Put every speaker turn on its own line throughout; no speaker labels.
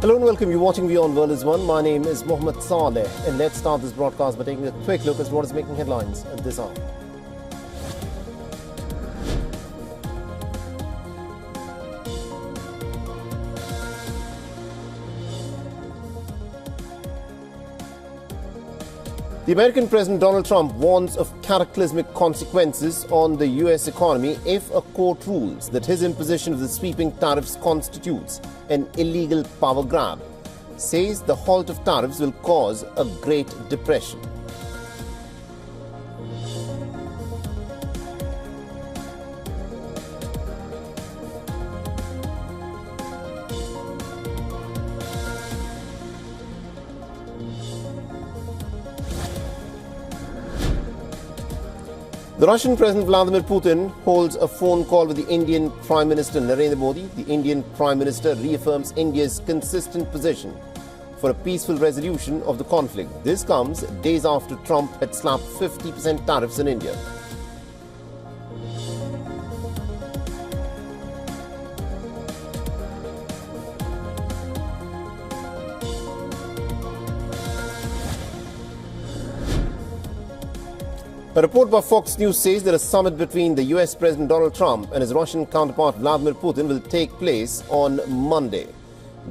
Hello and welcome. You're watching Beyond World is One. My name is Mohammed Saleh, and let's start this broadcast by taking a quick look at what is making headlines at this hour. The American President Donald Trump warns of cataclysmic consequences on the US economy if a court rules that his imposition of the sweeping tariffs constitutes an illegal power grab. Says the halt of tariffs will cause a Great Depression. The Russian President Vladimir Putin holds a phone call with the Indian Prime Minister Narendra Modi. The Indian Prime Minister reaffirms India's consistent position for a peaceful resolution of the conflict. This comes days after Trump had slapped 50% tariffs on India. A report by Fox News says that a summit between the US President Donald Trump and his Russian counterpart Vladimir Putin will take place on Monday.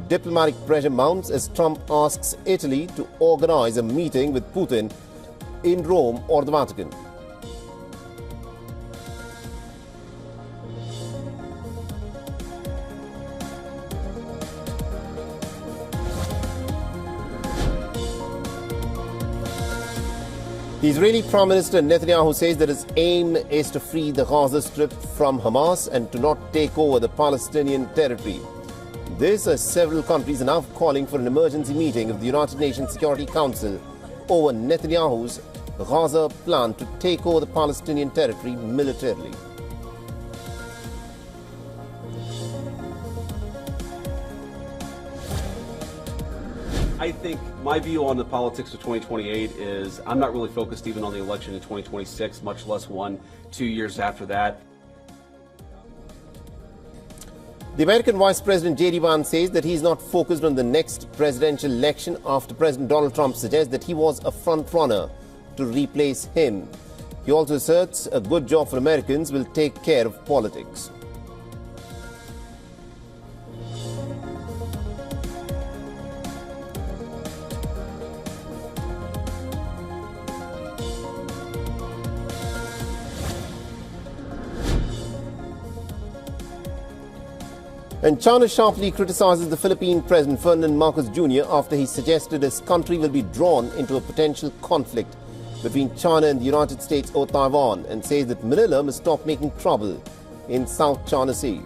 Diplomatic pressure mounts as Trump asks Italy to organize a meeting with Putin in Rome or the Vatican. The Israeli Prime Minister Netanyahu says that his aim is to free the Gaza Strip from Hamas and to not take over the Palestinian territory. This as several countries are now calling for an emergency meeting of the United Nations Security Council over Netanyahu's Gaza plan to take over the Palestinian territory militarily.
I think my view on the politics of 2028 is I'm not really focused even on the election in 2026, much less 1-2 years after that.
The American Vice President J.D. Vance says that he is not focused on the next presidential election after President Donald Trump suggests that he was a front-runner to replace him. He also asserts a good job for Americans will take care of politics. And China sharply criticizes the Philippine President Ferdinand Marcos Jr. after he suggested his country will be drawn into a potential conflict between China and the United States or Taiwan, and says that Manila must stop making trouble in South China Sea.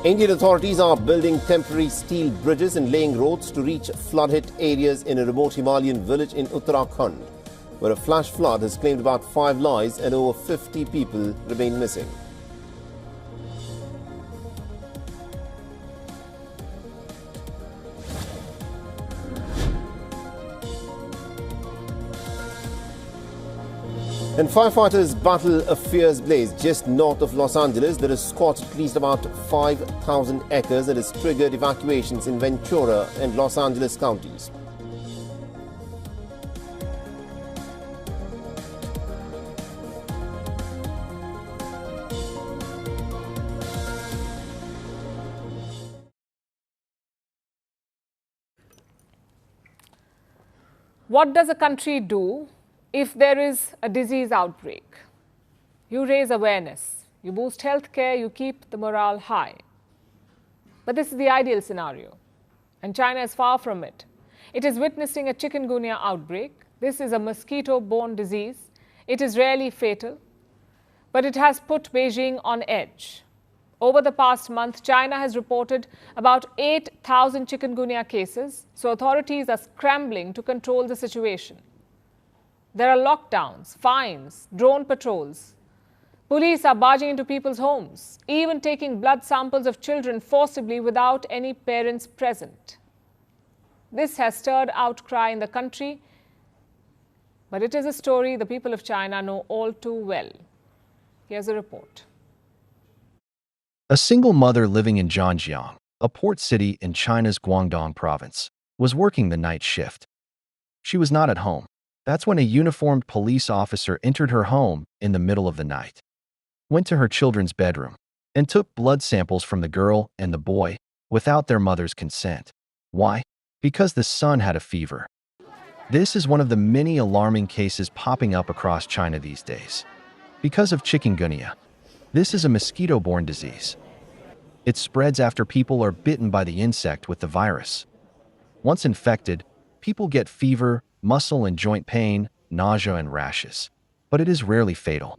Indian authorities are building temporary steel bridges and laying roads to reach flood-hit areas in a remote Himalayan village in Uttarakhand, where a flash flood has claimed about 5 lives and over 50 people remain missing. And firefighters battle a fierce blaze just north of Los Angeles that has scorched at least about 5,000 acres and has triggered evacuations in Ventura and Los Angeles counties.
What does a country do if there is a disease outbreak? You raise awareness, you boost healthcare, you keep the morale high. But this is the ideal scenario, and China is far from it. It is witnessing a chikungunya outbreak. This is a mosquito-borne disease. It is rarely fatal, but it has put Beijing on edge. Over the past month, China has reported about 8,000 chikungunya cases, so authorities are scrambling to control the situation. There are lockdowns, fines, drone patrols. Police are barging into people's homes, even taking blood samples of children forcibly without any parents present. This has stirred outcry in the country But it is a story the people of China know all too well. Here's a report.
A single mother living in Zhangjiang, a port city in China's Guangdong province, was working the night shift. She was not at home. That's when a uniformed police officer entered her home in the middle of the night, went to her children's bedroom, and took blood samples from the girl and the boy without their mother's consent. Why? Because the son had a fever. This is one of the many alarming cases popping up across China these days. Because of chikungunya. This is a mosquito-borne disease. It spreads after people are bitten by the insect with the virus. Once infected, people get fever, muscle and joint pain, nausea and rashes. But it is rarely fatal.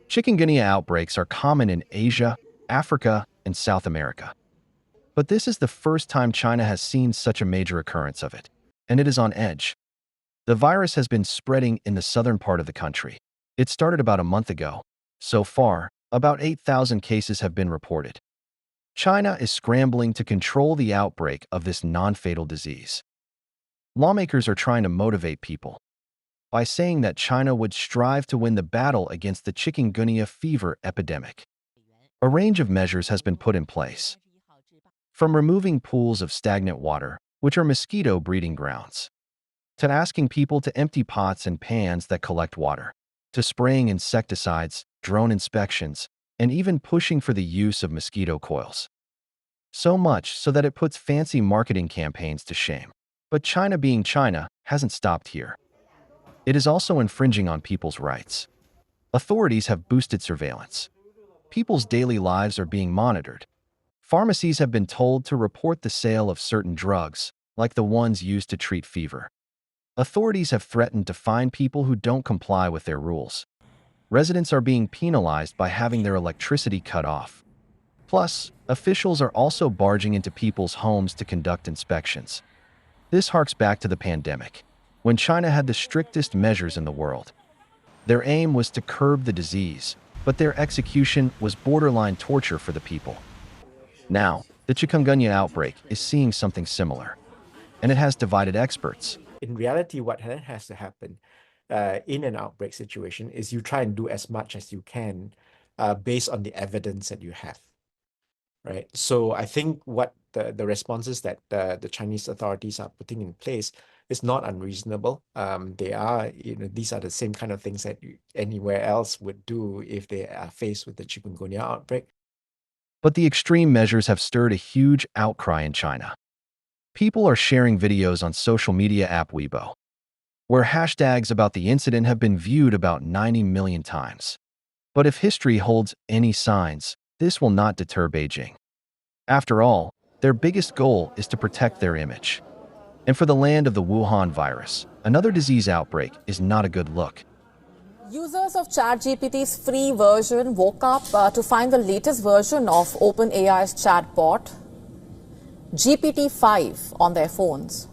Chikungunya outbreaks are common in Asia, Africa, and South America. But this is the first time China has seen such a major occurrence of it, and it is on edge. The virus has been spreading in the southern part of the country. It started about a month ago. So far, about 8,000 cases have been reported. China is scrambling to control the outbreak of this non-fatal disease. Lawmakers are trying to motivate people by saying that China would strive to win the battle against the chikungunya fever epidemic. A range of measures has been put in place, from removing pools of stagnant water, which are mosquito breeding grounds, to asking people to empty pots and pans that collect water, to spraying insecticides, drone inspections, and even pushing for the use of mosquito coils. So much so that it puts fancy marketing campaigns to shame. But China being China hasn't stopped here. It is also infringing on people's rights. Authorities have boosted surveillance. People's daily lives are being monitored. Pharmacies have been told to report the sale of certain drugs, like the ones used to treat fever. Authorities have threatened to fine people who don't comply with their rules. Residents are being penalized by having their electricity cut off. Plus, officials are also barging into people's homes to conduct inspections. This harks back to the pandemic, when China had the strictest measures in the world. Their aim was to curb the disease, but their execution was borderline torture for the people. Now, the chikungunya outbreak is seeing something similar, and it has divided experts.
In reality, what has to happen in an outbreak situation is you try and do as much as you can based on the evidence that you have, right? So I think what the responses that the Chinese authorities are putting in place is not unreasonable. They are, these are the same kind of things that anywhere else would do if they are faced with the chikungunya outbreak.
But the extreme measures have stirred a huge outcry in China. People are sharing videos on social media app Weibo, where hashtags about the incident have been viewed about 90 million times. But if history holds any signs, this will not deter Beijing. After all, their biggest goal is to protect their image. And for the land of the Wuhan virus, another disease outbreak is not a good look.
Users of ChatGPT's free version woke up to find the latest version of OpenAI's chatbot, GPT-5, on their phones.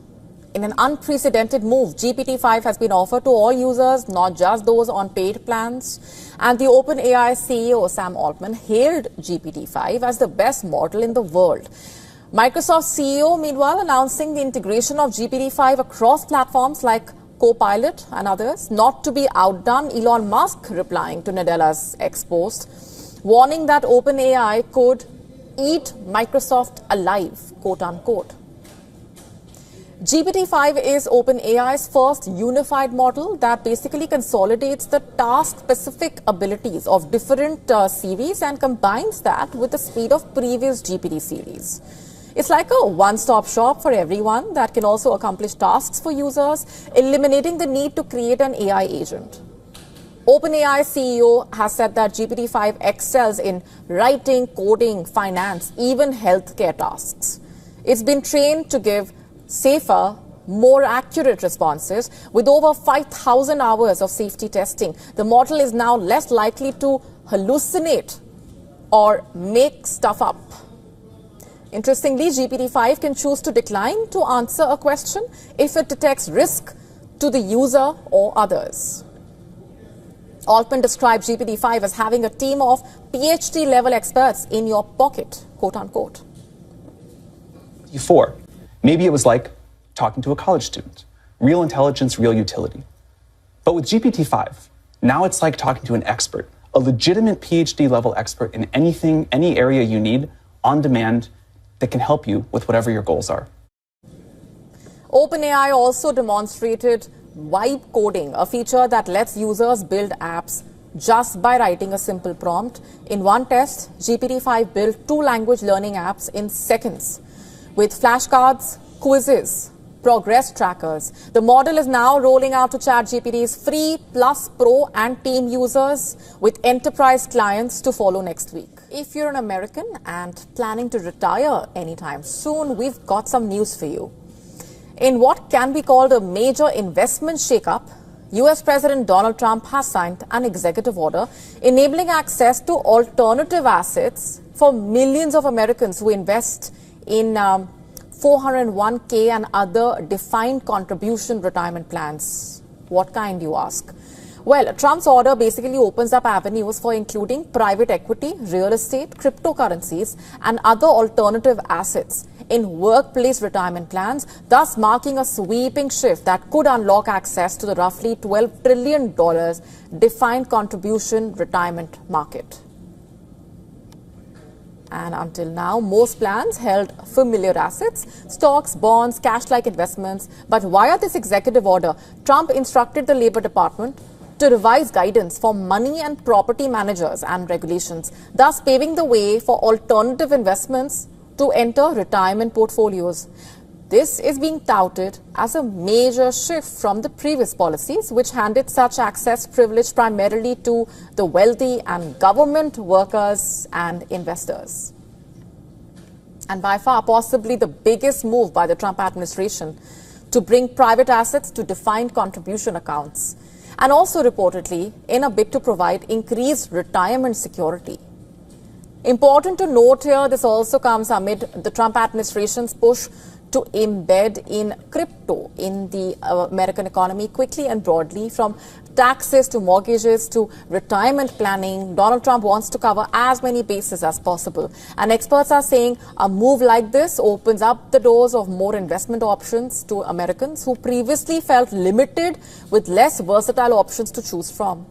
In an unprecedented move, GPT-5 has been offered to all users, not just those on paid plans. And the OpenAI CEO, Sam Altman, hailed GPT-5 as the best model in the world. Microsoft CEO, meanwhile, announcing the integration of GPT-5 across platforms like Copilot and others. Not to be outdone, Elon Musk replying to Nadella's ex-post, warning that OpenAI could eat Microsoft alive, quote unquote. GPT-5 is OpenAI's first unified model that basically consolidates the task-specific abilities of different series and combines that with the speed of previous GPT series. It's like a one-stop shop for everyone that can also accomplish tasks for users, eliminating the need to create an AI agent. OpenAI CEO has said that GPT-5 excels in writing, coding, finance, even healthcare tasks. It's been trained to give safer, more accurate responses. With over 5,000 hours of safety testing, the model is now less likely to hallucinate or make stuff up. Interestingly, GPT-5 can choose to decline to answer a question if it detects risk to the user or others. Altman described GPT-5 as having a team of PhD-level experts in your pocket, quote unquote.
Before, maybe it was like talking to a college student. Real intelligence, real utility. But with GPT-5, now it's like talking to an expert, a legitimate PhD level expert in anything, any area you need, on demand, that can help you with whatever your goals are.
OpenAI also demonstrated vibe coding, a feature that lets users build apps just by writing a simple prompt. In one test, GPT-5 built 2 language learning apps in seconds with flashcards, quizzes, progress trackers. The model is now rolling out to ChatGPT's free Plus Pro and Team users, with enterprise clients to follow next week. If you're an American and planning to retire anytime soon, we've got some news for you. In what can be called a major investment shakeup, US President Donald Trump has signed an executive order enabling access to alternative assets for millions of Americans who invest in 401k and other defined contribution retirement plans. What kind, you ask? Well, Trump's order basically opens up avenues for including private equity, real estate, cryptocurrencies, and other alternative assets in workplace retirement plans, thus marking a sweeping shift that could unlock access to the roughly $12 trillion defined contribution retirement market. And until now, most plans held familiar assets, stocks, bonds, cash-like investments. But via this executive order, Trump instructed the Labor Department to revise guidance for money and property managers and regulations, thus paving the way for alternative investments to enter retirement portfolios. This is being touted as a major shift from the previous policies, which handed such access privilege primarily to the wealthy and government workers and investors. And by far, possibly the biggest move by the Trump administration to bring private assets to defined contribution accounts, and also reportedly in a bid to provide increased retirement security. Important to note here, this also comes amid the Trump administration's push to embed in crypto in the American economy quickly and broadly. From taxes to mortgages to retirement planning, Donald Trump wants to cover as many bases as possible. And experts are saying a move like this opens up the doors of more investment options to Americans who previously felt limited with less versatile options to choose from.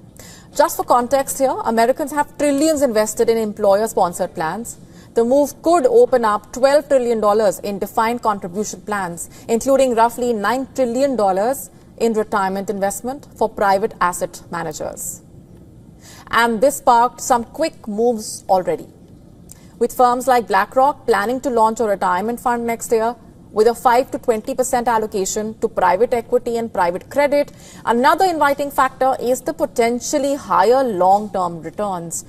Just for context here, Americans have trillions invested in employer-sponsored plans. The move could open up $12 trillion in defined contribution plans, including roughly $9 trillion in retirement investment for private asset managers. And this sparked some quick moves already, with firms like BlackRock planning to launch a retirement fund next year with a 5 to 20% allocation to private equity and private credit. Another inviting factor is the potentially higher long-term returns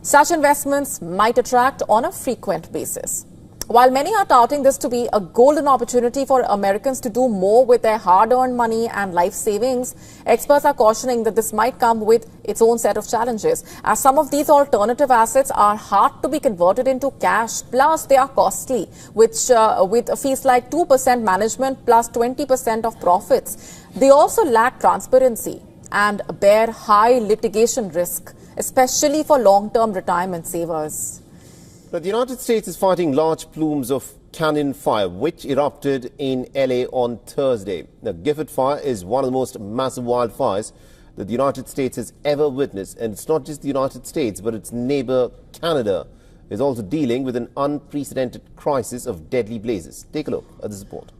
such investments might attract on a frequent basis. While many are touting this to be a golden opportunity for Americans to do more with their hard-earned money and life savings, experts are cautioning that this might come with its own set of challenges, as some of these alternative assets are hard to be converted into cash, plus they are costly, which with fees like 2% management plus 20% of profits. They also lack transparency and bear high litigation risk, especially for long-term retirement savers.
But the United States is fighting large plumes of canyon fire, which erupted in LA on Thursday. The Gifford Fire is one of the most massive wildfires that the United States has ever witnessed. And it's not just the United States, but its neighbor Canada is also dealing with an unprecedented crisis of deadly blazes. Take a look at this report.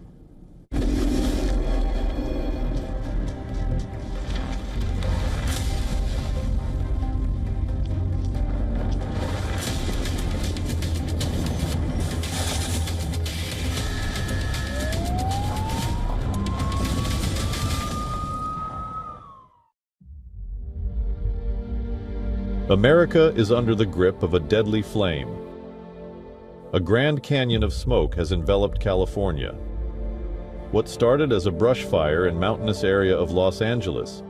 America is under the grip of a deadly flame. A Grand Canyon of smoke has enveloped California. What started as a brush fire in mountainous area of Los Angeles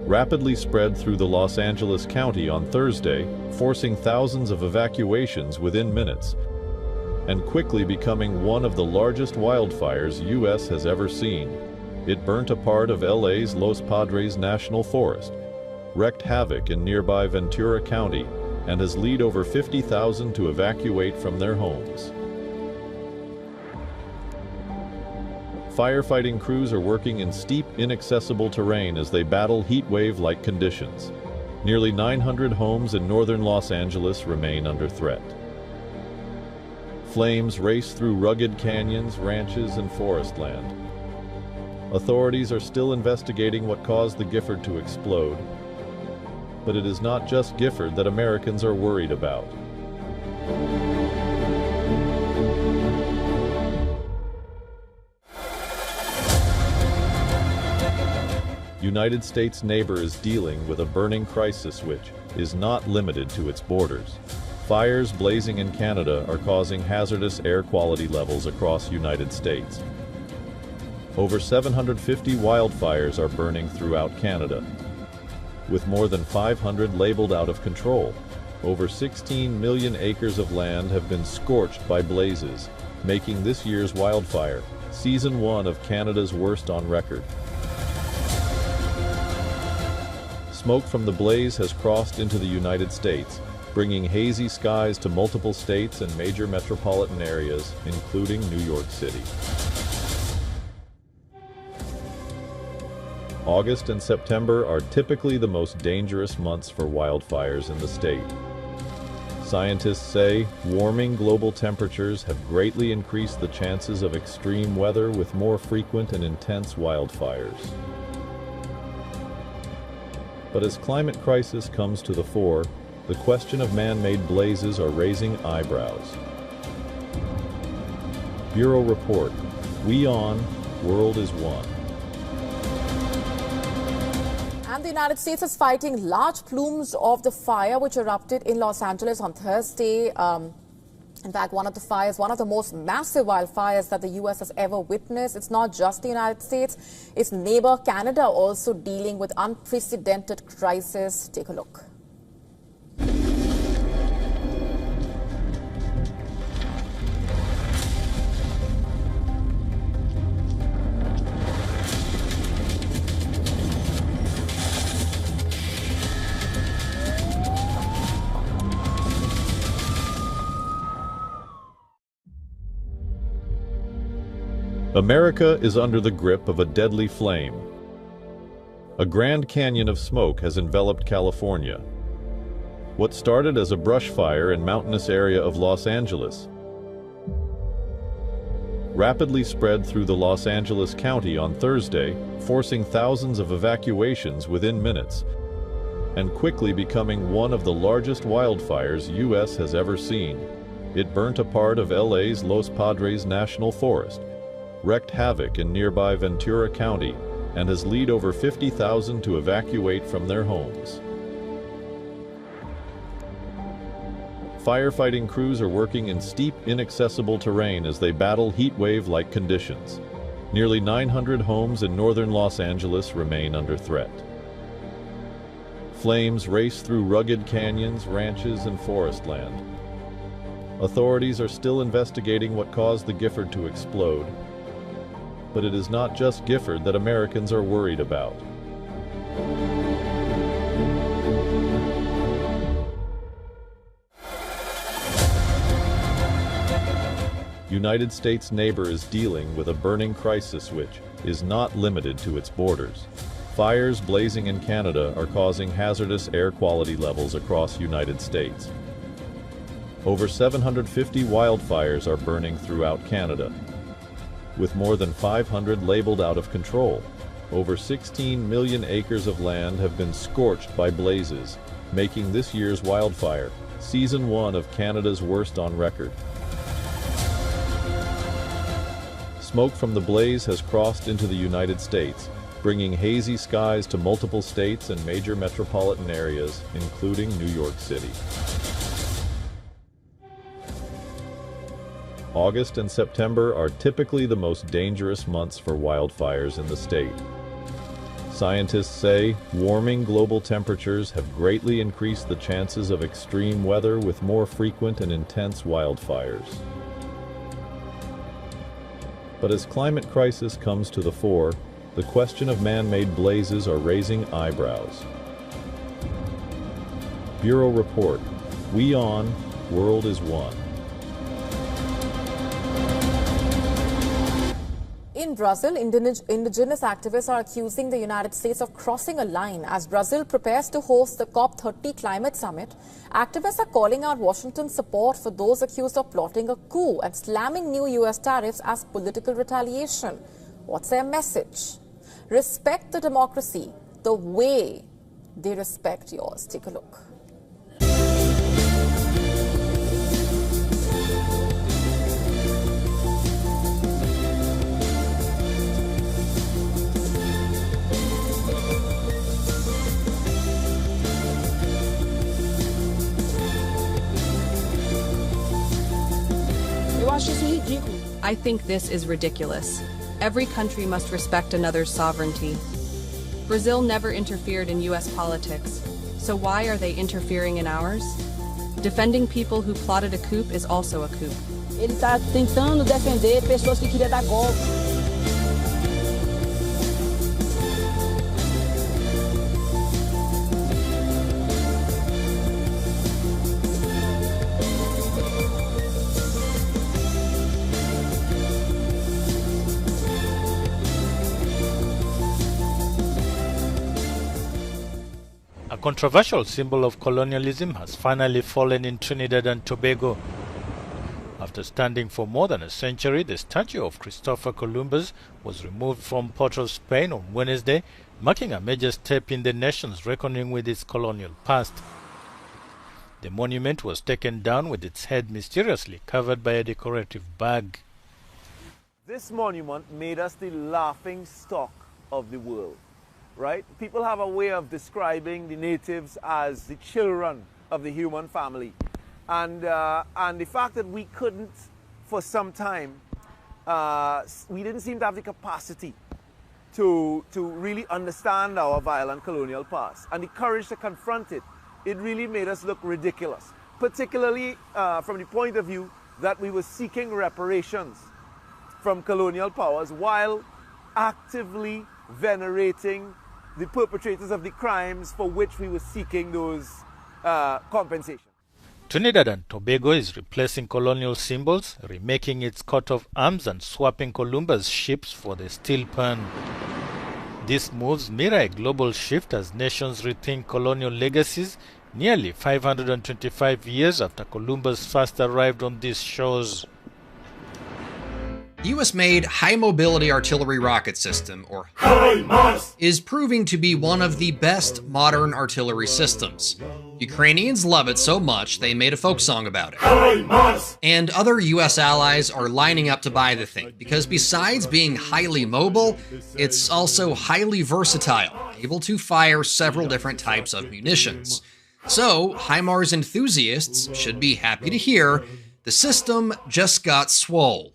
rapidly spread through the Los Angeles County on Thursday, forcing thousands of evacuations within minutes, and quickly becoming one of the largest wildfires U.S. has ever seen. It burnt a part of LA's Los Padres National Forest, wreaked havoc in nearby Ventura County, and has led over 50,000 to evacuate from their homes. Firefighting crews are working in steep, inaccessible terrain as they battle heat wave-like conditions. Nearly 900 homes in northern Los Angeles remain under threat. Flames race through rugged canyons, ranches, and forest land. Authorities are still investigating what caused the Gifford to explode. But it is not just Gifford that Americans are worried about. United States neighbor is dealing with a burning crisis which is not limited to its borders. Fires blazing in Canada are causing hazardous air quality levels across United States. Over 750 wildfires are burning throughout Canada, with more than 500 labeled out of control. Over 16 million acres of land have been scorched by blazes, making this year's wildfire season 1 of Canada's worst on record. Smoke from the blaze has crossed into the United States, bringing hazy skies to multiple states and major metropolitan areas, including New York City. August and September are typically the most dangerous months for wildfires in the state. Scientists say warming global temperatures have greatly increased the chances of extreme weather with more frequent and intense wildfires. But as climate crisis comes to the fore, the question of man-made blazes are raising eyebrows. Bureau Report, We On, World is One.
And the United States is fighting large plumes of the fire which erupted in Los Angeles on Thursday. In fact, one of the most massive wildfires that the U.S. has ever witnessed. It's not just the United States. Its neighbor Canada also dealing with unprecedented crisis. Take a look.
America is under the grip of a deadly flame. A Grand Canyon of smoke has enveloped California. What started as a brush fire in mountainous area of Los Angeles rapidly spread through the Los Angeles County on Thursday, forcing thousands of evacuations within minutes, and quickly becoming one of the largest wildfires U.S. has ever seen. It burnt a part of LA's Los Padres National Forest, wreaked havoc in nearby Ventura County, and has led over 50,000 to evacuate from their homes. Firefighting crews are working in steep, inaccessible terrain as they battle heat wave-like conditions. Nearly 900 homes in northern Los Angeles remain under threat. Flames race through rugged canyons, ranches, and forest land. Authorities are still investigating what caused the Gifford to explode, but it is not just Gifford that Americans are worried about. United States neighbor is dealing with a burning crisis which is not limited to its borders. Fires blazing in Canada are causing hazardous air quality levels across United States. Over 750 wildfires are burning throughout Canada, with more than 500 labeled out of control. Over 16 million acres of land have been scorched by blazes, making this year's wildfire season 1 of Canada's worst on record. Smoke from the blaze has crossed into the United States, bringing hazy skies to multiple states and major metropolitan areas, including New York City. August and September are typically the most dangerous months for wildfires in the state. Scientists say warming global temperatures have greatly increased the chances of extreme weather with more frequent and intense wildfires. But as climate crisis comes to the fore, the question of man-made blazes are raising eyebrows. Bureau Report, We On, World is One.
in Brazil, indigenous activists are accusing the United States of crossing a line as Brazil prepares to host the COP30 climate summit. Activists are calling out Washington's support for those accused of plotting a coup and slamming new U.S. tariffs as political retaliation. What's their message? Respect the democracy the way they respect yours. Take a look.
I think this is ridiculous. Every country must respect another's sovereignty. Brazil never interfered in U.S. politics, so why are they interfering in ours? Defending people who plotted a coup is also a coup.
Ele está tentando defender pessoas que queriam dar golpe.
A controversial symbol of colonialism has finally fallen in Trinidad and Tobago. After standing for more than a century, the statue of Christopher Columbus was removed from Port of Spain on Wednesday, marking a major step in the nation's reckoning with its colonial past. The monument was taken down with its head mysteriously covered by a decorative bag.
This monument made us the laughing stock of the world. Right? People have a way of describing the natives as the children of the human family. And the fact that we couldn't, for some time, we didn't seem to have the capacity to really understand our violent colonial past and the courage to confront it, it really made us look ridiculous, particularly from the point of view that we were seeking reparations from colonial powers while actively venerating the perpetrators of the crimes for which we were seeking those compensation.
Trinidad and Tobago is replacing colonial symbols, remaking its coat of arms and swapping Columbus ships for the steel pan. These moves mirror a global shift as nations rethink colonial legacies nearly 525 years after Columbus first arrived on these shores.
The US-made High Mobility Artillery Rocket System, or HIMARS, is proving to be one of the best modern artillery systems. Ukrainians love it so much they made a folk song about it. HIMARS! And other US allies are lining up to buy the thing, because besides being highly mobile, it's also highly versatile, able to fire several different types of munitions. So, HIMARS enthusiasts should be happy to hear the system just got swole.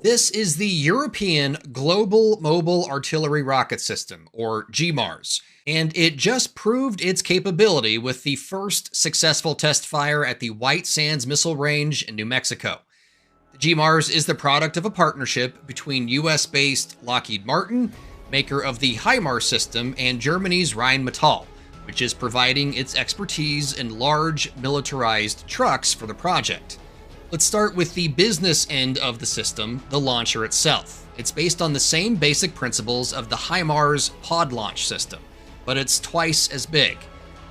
This is the European Global Mobile Artillery Rocket System, or GMARS, and it just proved its capability with the first successful test fire at the White Sands Missile Range in New Mexico. The GMARS is the product of a partnership between US-based Lockheed Martin, maker of the HIMARS system, and Germany's Rheinmetall, which is providing its expertise in large militarized trucks for the project. Let's start with the business end of the system, the launcher itself. It's based on the same basic principles of the HIMARS pod launch system, but it's twice as big.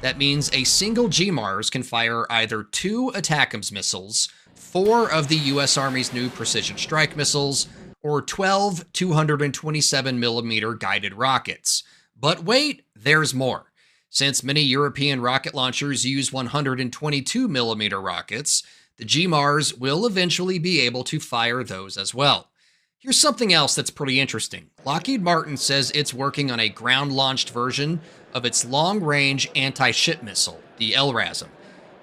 That means a single GMARS can fire either 2 ATACMS missiles, 4 of the US Army's new precision strike missiles, or 12 227mm guided rockets. But wait, there's more. Since many European rocket launchers use 122mm rockets, the GMARS will eventually be able to fire those as well. Here's something else that's pretty interesting. Lockheed Martin says it's working on a ground-launched version of its long-range anti-ship missile, the LRASM,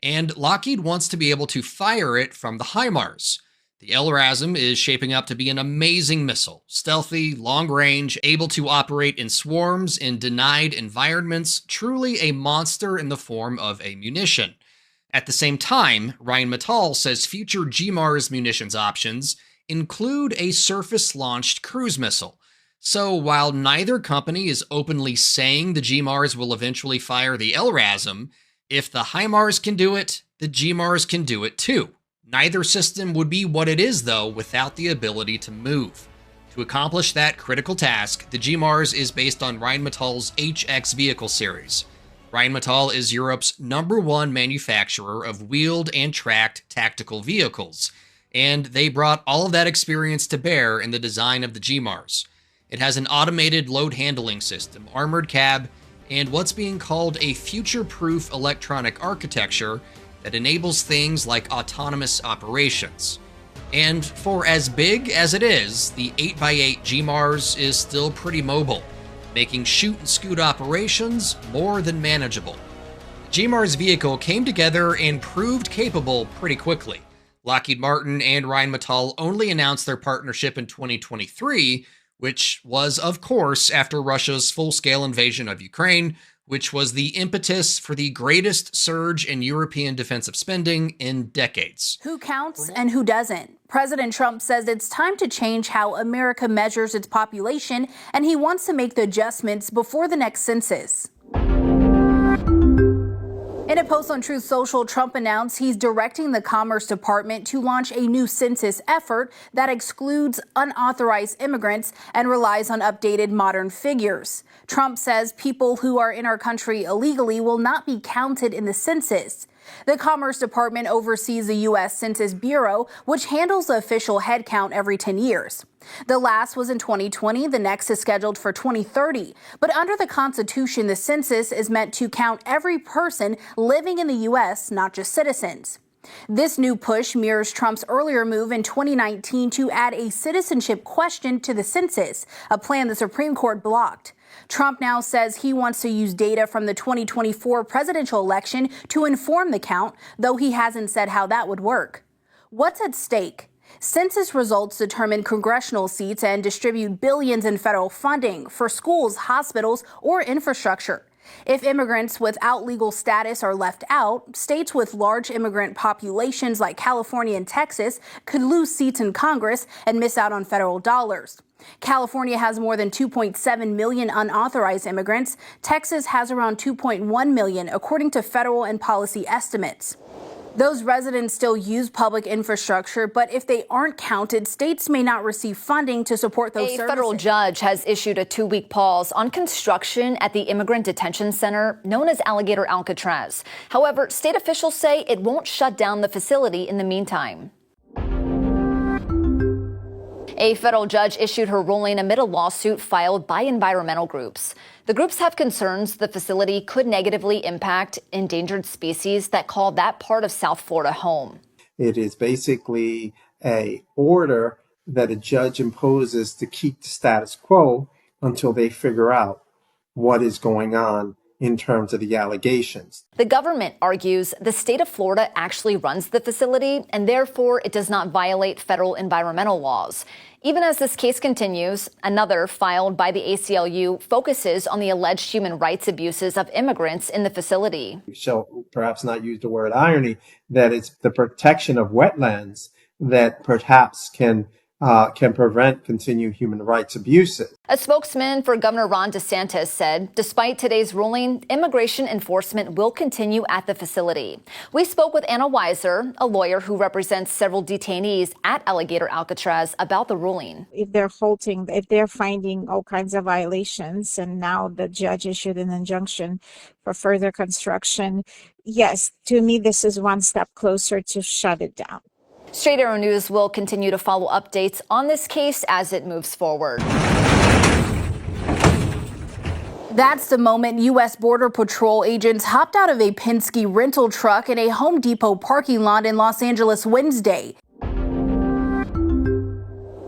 and Lockheed wants to be able to fire it from the HIMARS. The LRASM is shaping up to be an amazing missile, stealthy, long-range, able to operate in swarms in denied environments, truly a monster in the form of a munition. At the same time, Rheinmetall says future GMARS munitions options include a surface-launched cruise missile. So while neither company is openly saying the GMARS will eventually fire the LRASM, if the HIMARS can do it, the GMARS can do it too. Neither system would be what it is, though, without the ability to move. To accomplish that critical task, the GMARS is based on Rheinmetall's HX vehicle series. Rheinmetall is Europe's #1 manufacturer of wheeled and tracked tactical vehicles, and they brought all of that experience to bear in the design of the GMARS. It has an automated load handling system, armored cab, and what's being called a future-proof electronic architecture that enables things like autonomous operations. And for as big as it is, the 8x8 GMARS is still pretty mobile, making shoot and scoot operations more than manageable. The GMARS vehicle came together and proved capable pretty quickly. Lockheed Martin and Rheinmetall only announced their partnership in 2023, which was, of course, after Russia's full-scale invasion of Ukraine, which was the impetus for the greatest surge in European defensive spending in decades.
Who counts and who doesn't? President Trump says it's time to change how America measures its population, and he wants to make the adjustments before the next census. In a post on Truth Social, Trump announced he's directing the Commerce Department to launch a new census effort that excludes unauthorized immigrants and relies on updated modern figures. Trump says people who are in our country illegally will not be counted in the census. The Commerce Department oversees the U.S. Census Bureau, which handles the official head count every 10 years. The last was in 2020. The next is scheduled for 2030. But under the Constitution, the census is meant to count every person living in the U.S., not just citizens. This new push mirrors Trump's earlier move in 2019 to add a citizenship question to the census, a plan the Supreme Court blocked. Trump now says he wants to use data from the 2024 presidential election to inform the count, though he hasn't said how that would work. What's at stake? Census results determine congressional seats and distribute billions in federal funding for schools, hospitals, or infrastructure. If immigrants without legal status are left out, states with large immigrant populations like California and Texas could lose seats in Congress and miss out on federal dollars. California has more than 2.7 million unauthorized immigrants. Texas has around 2.1 million, according to federal and policy estimates. Those residents still use public infrastructure, but if they aren't counted, states may not receive funding to support those services.
A federal judge has issued a 2-week pause on construction at the immigrant detention center known as Alligator Alcatraz. However, state officials say it won't shut down the facility in the meantime. A federal judge issued her ruling amid a lawsuit filed by environmental groups. The groups have concerns the facility could negatively impact endangered species that call that part of South Florida home.
It is basically an order that a judge imposes to keep the status quo until they figure out what is going on in terms of the allegations.
The government argues the state of Florida actually runs the facility, and therefore it does not violate federal environmental laws. Even as this case continues, another filed by the ACLU focuses on the alleged human rights abuses of immigrants in the facility.
We shall perhaps not use the word irony, that it's the protection of wetlands that perhaps can prevent continued human rights abuses.
A spokesman for Governor Ron DeSantis said, despite today's ruling, immigration enforcement will continue at the facility. We spoke with Anna Weiser, a lawyer who represents several detainees at Alligator Alcatraz, about the ruling.
If they're finding all kinds of violations, and now the judge issued an injunction for further construction, yes, to me, this is one step closer to shut it down.
Straight Arrow News will continue to follow updates on this case as it moves forward.
That's the moment U.S. Border Patrol agents hopped out of a Penske rental truck in a Home Depot parking lot in Los Angeles Wednesday.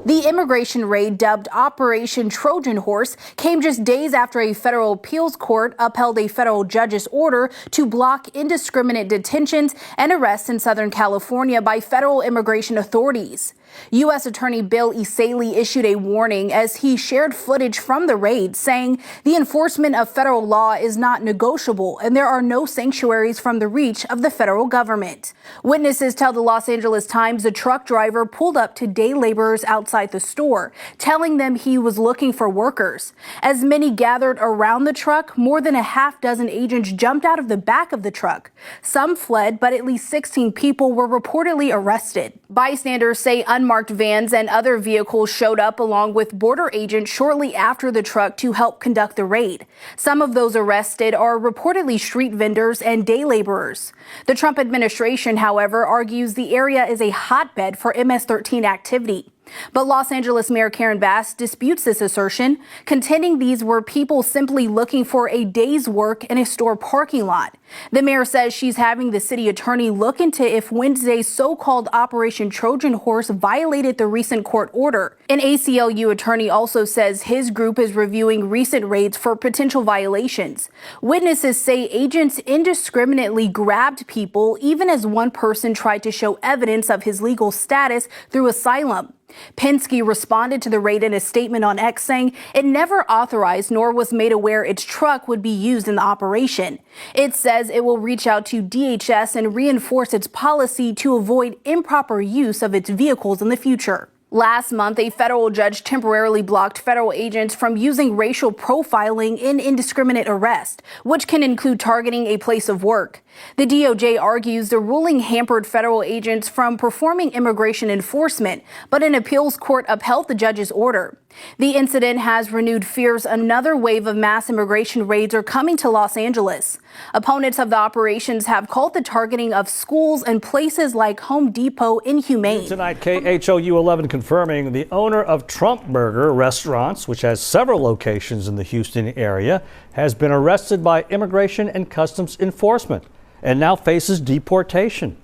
The immigration raid, dubbed Operation Trojan Horse, came just days after a federal appeals court upheld a federal judge's order to block indiscriminate detentions and arrests in Southern California by federal immigration authorities. U.S. Attorney Bill Esalee issued a warning as he shared footage from the raid, saying the enforcement of federal law is not negotiable and there are no sanctuaries from the reach of the federal government. Witnesses tell the Los Angeles Times the truck driver pulled up to day laborers outside the store, telling them he was looking for workers. As many gathered around the truck, more than a half dozen agents jumped out of the back of the truck. Some fled, but at least 16 people were reportedly arrested. Bystanders say unmarked vans and other vehicles showed up along with border agents shortly after the truck to help conduct the raid. Some of those arrested are reportedly street vendors and day laborers. The Trump administration, however, argues the area is a hotbed for MS-13 activity. But Los Angeles Mayor Karen Bass disputes this assertion, contending these were people simply looking for a day's work in a store parking lot. The mayor says she's having the city attorney look into if Wednesday's so-called Operation Trojan Horse violated the recent court order. An ACLU attorney also says his group is reviewing recent raids for potential violations. Witnesses say agents indiscriminately grabbed people, even as one person tried to show evidence of his legal status through asylum. Penske responded to the raid in a statement on X, saying it never authorized nor was made aware its truck would be used in the operation. It says it will reach out to DHS and reinforce its policy to avoid improper use of its vehicles in the future. Last month, a federal judge temporarily blocked federal agents from using racial profiling in indiscriminate arrest, which can include targeting a place of work. The DOJ argues the ruling hampered federal agents from performing immigration enforcement, but an appeals court upheld the judge's order. The incident has renewed fears another wave of mass immigration raids are coming to Los Angeles. Opponents of the operations have called the targeting of schools and places like Home Depot inhumane.
Tonight, KHOU 11 confirming the owner of Trump Burger Restaurants, which has several locations in the Houston area, has been arrested by Immigration and Customs Enforcement and now faces deportation.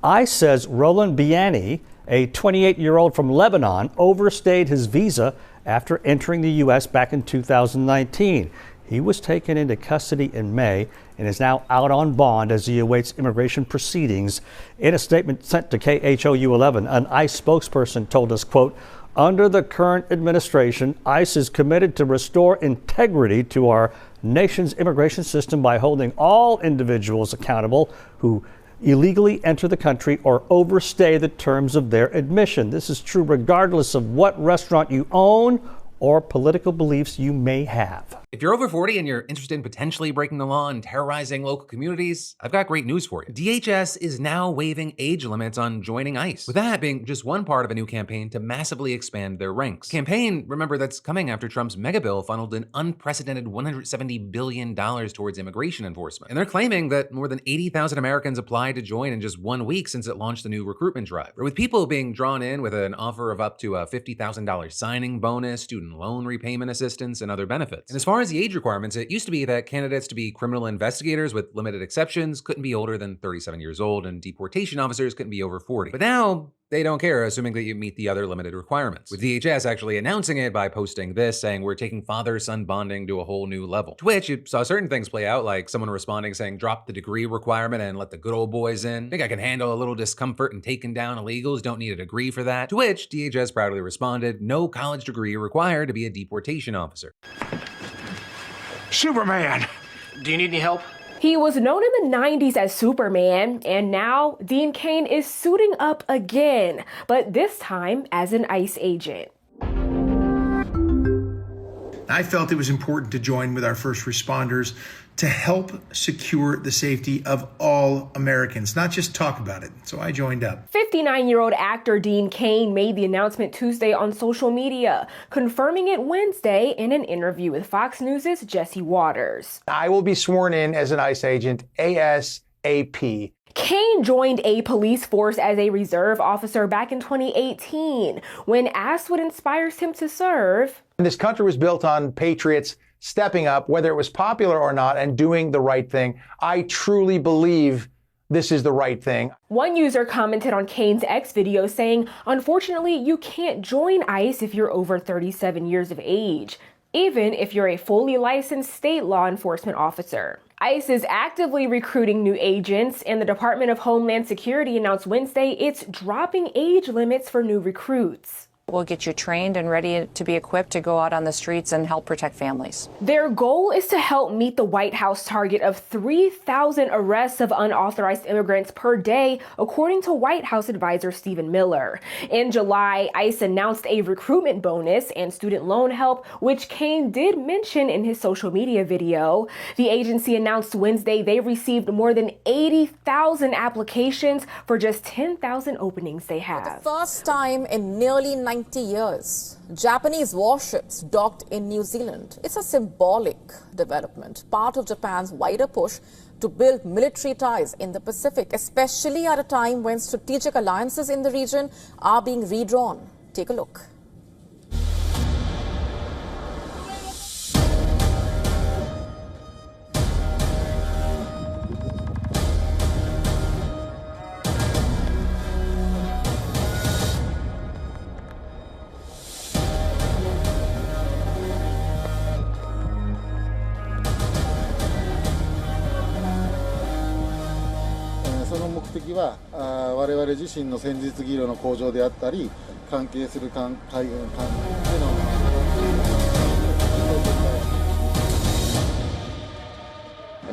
ICE says Roland Biani, a 28-year-old from Lebanon, overstayed his visa after entering the U.S. back in 2019. He was taken into custody in May and is now out on bond as he awaits immigration proceedings. In a statement sent to KHOU 11, an ICE spokesperson told us, quote, "Under the current administration, ICE is committed to restore integrity to our nation's immigration system by holding all individuals accountable who illegally enter the country or overstay the terms of their admission. This is true regardless of what restaurant you own or political beliefs you may have."
If you're over 40 and you're interested in potentially breaking the law and terrorizing local communities, I've got great news for you. DHS is now waiving age limits on joining ICE, with that being just one part of a new campaign to massively expand their ranks. Campaign, remember, that's coming after Trump's mega bill funneled an unprecedented $170 billion towards immigration enforcement. And they're claiming that more than 80,000 Americans applied to join in just 1 week since it launched the new recruitment drive, with people being drawn in with an offer of up to a $50,000 signing bonus, student loan repayment assistance, and other benefits. And as far as the age requirements, it used to be that candidates to be criminal investigators, with limited exceptions, couldn't be older than 37 years old, and deportation officers couldn't be over 40. But now they don't care, assuming that you meet the other limited requirements, with DHS actually announcing it by posting this, saying we're taking father-son bonding to a whole new level. To which you saw certain things play out, like someone responding saying drop the degree requirement and let the good old boys in. Think I can handle a little discomfort and taking down illegals, don't need a degree for that. To which DHS proudly responded, no college degree required to be a deportation officer.
Superman! Do you need any help?
He was known in the 90s as Superman, and now Dean Cain is suiting up again, but this time as an ICE agent.
I felt it was important to join with our first responders to help secure the safety of all Americans, not just talk about it. So I joined up.
59-year-old actor Dean Cain made the announcement Tuesday on social media, confirming it Wednesday in an interview with Fox News' Jesse Waters.
I will be sworn in as an ICE agent ASAP.
Cain joined a police force as a reserve officer back in 2018. When asked what inspires him to serve,
this country was built on patriots stepping up, whether it was popular or not, and doing the right thing. I truly believe this is the right thing.
One user commented on Cain's X video saying, unfortunately, you can't join ICE if you're over 37 years of age, even if you're a fully licensed state law enforcement officer. ICE is actively recruiting new agents, and the Department of Homeland Security announced Wednesday it's dropping age limits for new recruits.
We'll get you trained and ready to be equipped to go out on the streets and help protect families.
Their goal is to help meet the White House target of 3,000 arrests of unauthorized immigrants per day, according to White House advisor Stephen Miller. In July, ICE announced a recruitment bonus and student loan help, which Kaine did mention in his social media video. The agency announced Wednesday they received more than 80,000 applications for just 10,000 openings they have.
For the first time in nearly 90 years, Japanese warships docked in New Zealand. It's a symbolic development, part of Japan's wider push to build military ties in the Pacific, especially at a time when strategic alliances in the region are being redrawn. Take a look.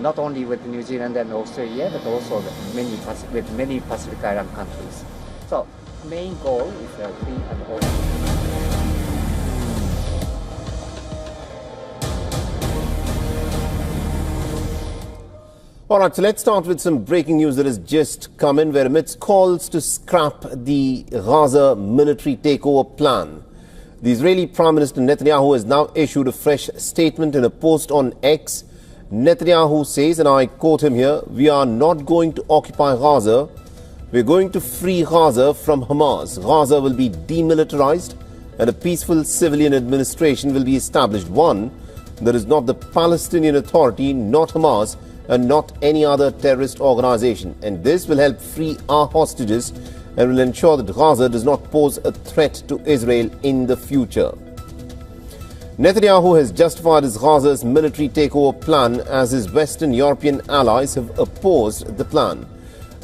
Not only with New Zealand and Australia, but also with many Pacific Island countries. So, main goal is free and open.
All right, so let's start with some breaking news that has just come in, where amidst calls to scrap the Gaza military takeover plan, the Israeli Prime Minister Netanyahu has now issued a fresh statement in a post on X. Netanyahu says, and I quote him here, "We are not going to occupy Gaza. We're going to free Gaza from Hamas. Gaza will be demilitarized and a peaceful civilian administration will be established. One that is not the Palestinian Authority, not Hamas, and not any other terrorist organization. And this will help free our hostages and will ensure that Gaza does not pose a threat to Israel in the future." Netanyahu has justified his Gaza's military takeover plan as his Western European allies have opposed the plan.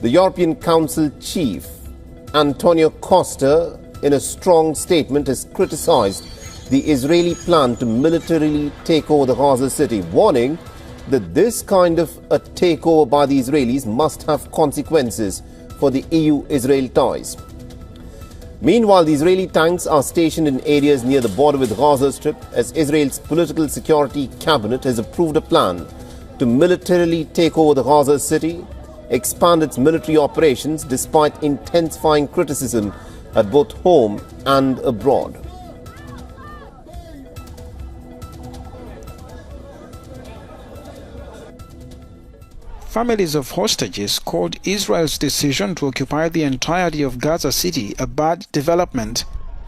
The European Council chief, Antonio Costa, in a strong statement has criticized the Israeli plan to militarily take over the Gaza city, warning that this kind of a takeover by the Israelis must have consequences for the EU-Israel ties. Meanwhile, the Israeli tanks are stationed in areas near the border with Gaza Strip as Israel's political security cabinet has approved a plan to militarily take over the Gaza city, expand its military operations despite intensifying criticism at both home and abroad.
Families of hostages called Israel's decision to occupy the entirety of Gaza City a bad development.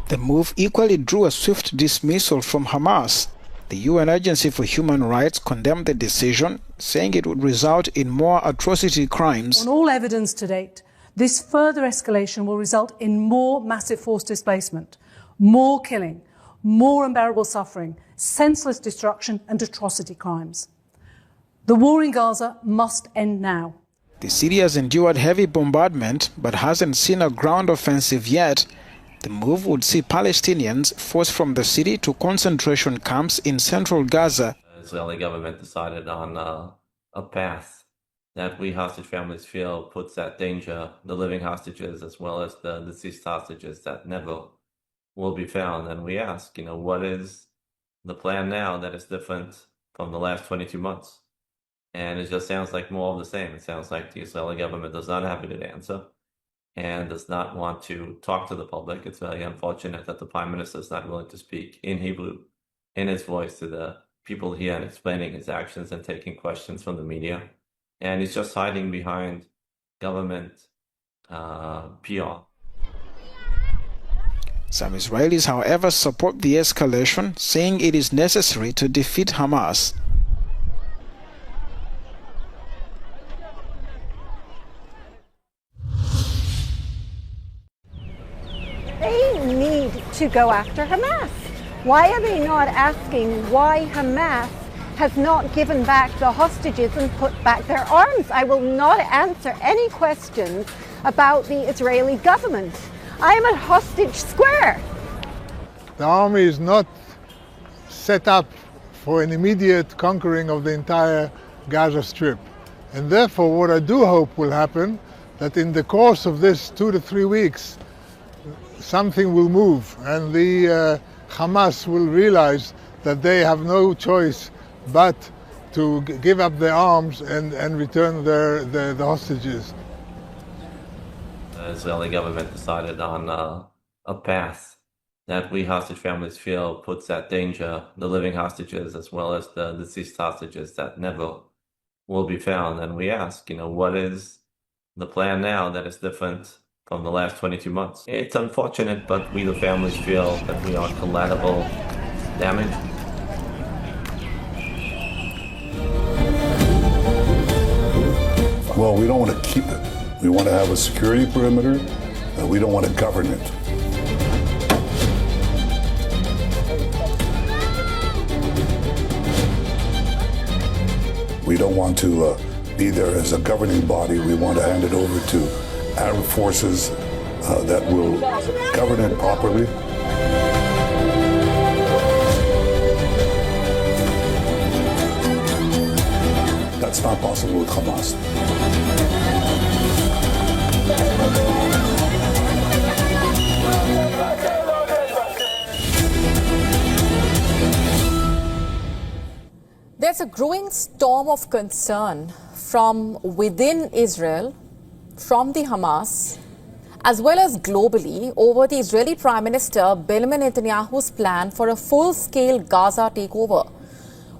The move equally drew a swift dismissal from Hamas. The UN Agency for Human Rights condemned the decision, saying it would result in more atrocity crimes.
On all evidence to date, this further escalation will result in more massive forced displacement, more killing, more unbearable suffering, senseless destruction and atrocity crimes. The war in Gaza must end now.
The city has endured heavy bombardment but hasn't seen a ground offensive yet. The move would see Palestinians forced from the city to concentration camps in central Gaza.
The Israeli government decided on a path that we hostage families feel puts at danger the living hostages as well as the deceased hostages that never will be found. And we ask, what is the plan now that is different from the last 22 months? And it just sounds like more of the same. It sounds like the Israeli government does not have a good answer and does not want to talk to the public. It's very unfortunate that the Prime Minister is not willing to speak in Hebrew, in his voice to the people here and explaining his actions and taking questions from the media. And he's just hiding behind government PR.
Some Israelis, however, support the escalation, saying it is necessary to defeat Hamas.
They need to go after Hamas. Why are they not asking why Hamas
has not given back the hostages and put back their arms. I will not answer any questions about the Israeli government. I am at hostage square.
The army is not set up for an immediate conquering of the entire Gaza Strip. And therefore, what I do hope will happen, that in the course of this 2 to 3 weeks, something will move and the Hamas will realize that they have no choice but to give up their arms and return the hostages.
The Israeli government decided on a path that we hostage families feel puts at danger the living hostages as well as the deceased hostages that never will be found. And we ask, what is the plan now that is different from the last 22 months? It's unfortunate, but we the families feel that we are collateral damage.
Well, we don't want to keep it. We want to have a security perimeter, and we don't want to govern it. We don't want to be there as a governing body. We want to hand it over to Arab forces that will govern it properly. That's not possible with Hamas.
There's a growing storm of concern from within Israel, from the Hamas, as well as globally, over the Israeli Prime Minister Benjamin Netanyahu's plan for a full-scale Gaza takeover.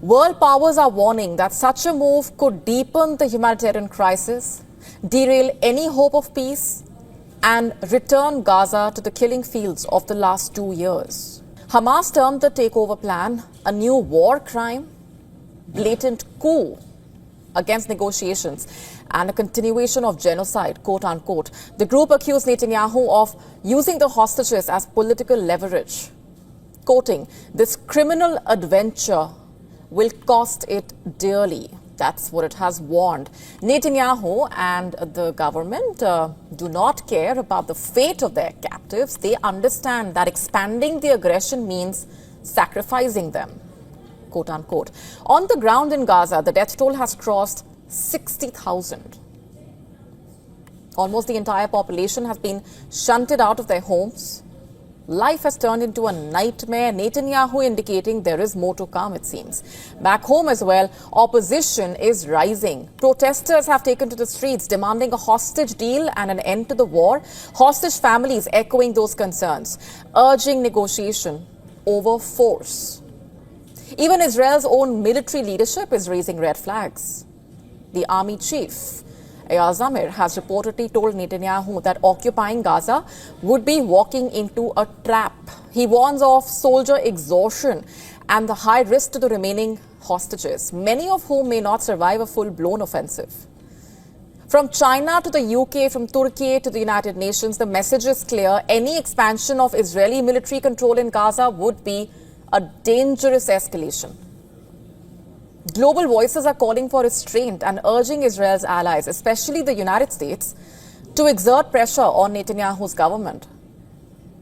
World powers are warning that such a move could deepen the humanitarian crisis, derail any hope of peace, and return Gaza to the killing fields of the last 2 years. Hamas termed the takeover plan a new war crime, blatant coup against negotiations, and a continuation of genocide, quote unquote. The group accused Netanyahu of using the hostages as political leverage, quoting, "This criminal adventure will cost it dearly." That's what it has warned. Netanyahu and the government do not care about the fate of their captives. They understand that expanding the aggression means sacrificing them, quote unquote. On the ground in Gaza, the death toll has crossed 60,000. Almost the entire population has been shunted out of their homes. Life has turned into a nightmare. Netanyahu indicating there is more to come, it seems. Back home as well, opposition is rising. Protesters have taken to the streets demanding a hostage deal and an end to the war. Hostage families echoing those concerns, urging negotiation over force. Even Israel's own military leadership is raising red flags. The army chief, Eyal Zamir, has reportedly told Netanyahu that occupying Gaza would be walking into a trap. He warns of soldier exhaustion and the high risk to the remaining hostages, many of whom may not survive a full-blown offensive. From China to the UK, from Turkey to the United Nations, the message is clear. Any expansion of Israeli military control in Gaza would be a dangerous escalation. Global voices are calling for restraint and urging Israel's allies, especially the United States, to exert pressure on Netanyahu's government.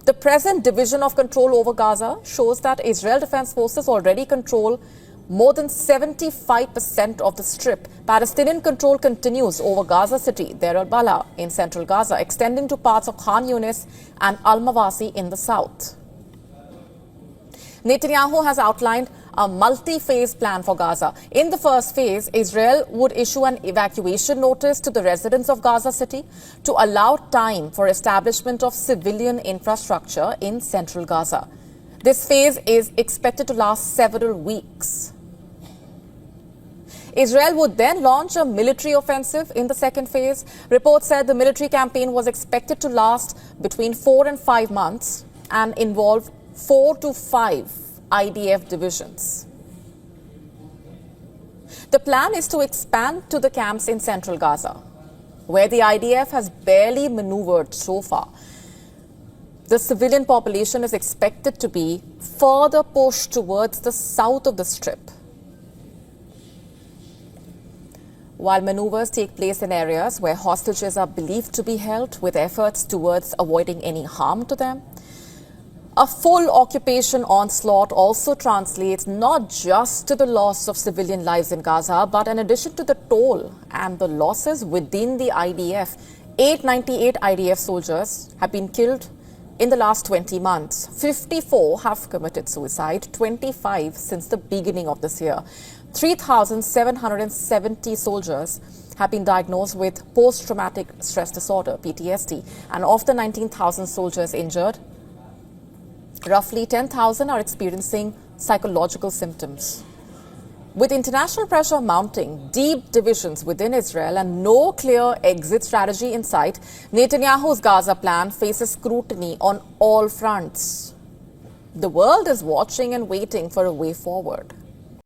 The present division of control over Gaza shows that Israel Defense Forces already control more than 75% of the strip. Palestinian control continues over Gaza City, Deir al-Balah in central Gaza, extending to parts of Khan Yunis and Al-Mawasi in the south. Netanyahu has outlined a multi-phase plan for Gaza. In the first phase, Israel would issue an evacuation notice to the residents of Gaza City to allow time for establishment of civilian infrastructure in central Gaza. This phase is expected to last several weeks. Israel would then launch a military offensive in the second phase. Reports said the military campaign was expected to last between 4 and 5 months and involve 4 to 5 IDF divisions. The plan is to expand to the camps in central Gaza, where the IDF has barely maneuvered so far. The civilian population is expected to be further pushed towards the south of the strip. while maneuvers take place in areas where hostages are believed to be held, with efforts towards avoiding any harm to them. A full occupation onslaught also translates not just to the loss of civilian lives in Gaza, but in addition to the toll and the losses within the IDF, 898 IDF soldiers have been killed in the last 20 months. 54 have committed suicide, 25 since the beginning of this year. 3,770 soldiers have been diagnosed with post-traumatic stress disorder, PTSD, and of the 19,000 soldiers injured, roughly 10,000 are experiencing psychological symptoms. With international pressure mounting, deep divisions within Israel, and no clear exit strategy in sight, Netanyahu's Gaza plan faces scrutiny on all fronts. The world is watching and waiting for a way forward.